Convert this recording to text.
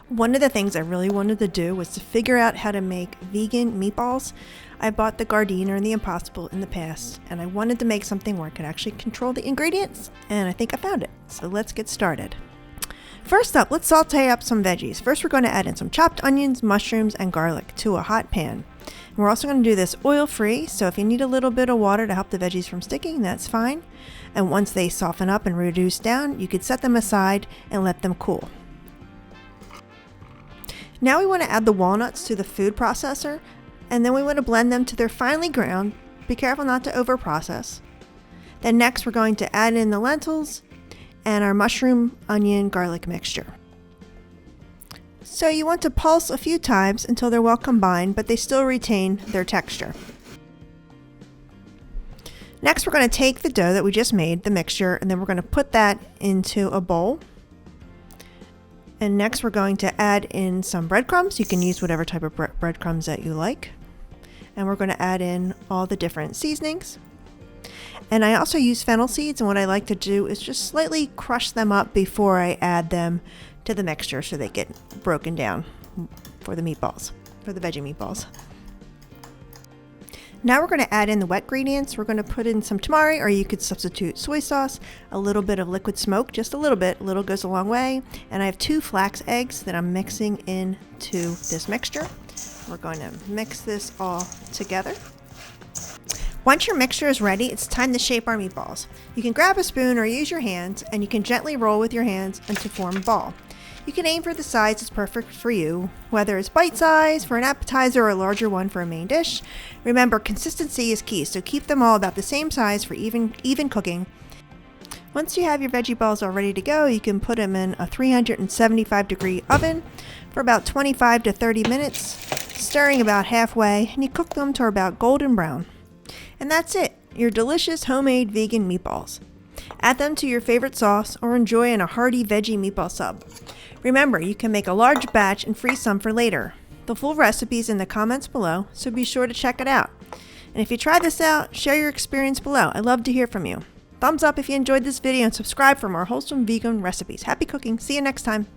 One of the things I really wanted to do was to figure out how to make vegan meatballs. I bought the Gardenia and the Impossible in the past, and I wanted to make something where I could actually control the ingredients, and I think I found it. So let's get started. First up, let's saute up some veggies. First, we're going to add in some chopped onions, mushrooms, and garlic to a hot pan. And we're also going to do this oil-free, so if you need a little bit of water to help the veggies from sticking, that's fine. And once they soften up and reduce down, you could set them aside and let them cool. Now we want to add the walnuts to the food processor, and then we want to blend them till they're finely ground. Be careful not to over-process. Then next we're going to add in the lentils and our mushroom, onion, garlic mixture. So you want to pulse a few times until they're well combined, but they still retain their texture. Next we're going to take the dough that we just made, the mixture, and then we're going to put that into a bowl. And next we're going to add in some breadcrumbs. You can use whatever type of breadcrumbs that you like. And we're going to add in all the different seasonings. And I also use fennel seeds, and what I like to do is just slightly crush them up before I add them to the mixture so they get broken down for the meatballs, for the veggie meatballs. Now we're going to add in the wet ingredients. We're going to put in some tamari, or you could substitute soy sauce, a little bit of liquid smoke, just a little bit. A little goes a long way. And I have 2 flax eggs that I'm mixing into this mixture. We're going to mix this all together. Once your mixture is ready, it's time to shape our meatballs. You can grab a spoon or use your hands, and you can gently roll with your hands until form a ball. You can aim for the size that's perfect for you, whether it's bite size for an appetizer or a larger one for a main dish. Remember, consistency is key, so keep them all about the same size for even cooking. Once you have your veggie balls all ready to go, you can put them in a 375-degree oven for about 25 to 30 minutes, stirring about halfway, and you cook them to about golden brown. And that's it, your delicious homemade vegan meatballs. Add them to your favorite sauce or enjoy in a hearty veggie meatball sub. Remember, you can make a large batch and freeze some for later. The full recipe is in the comments below, so be sure to check it out. And if you try this out, share your experience below. I'd love to hear from you. Thumbs up if you enjoyed this video and subscribe for more wholesome vegan recipes. Happy cooking. See you next time.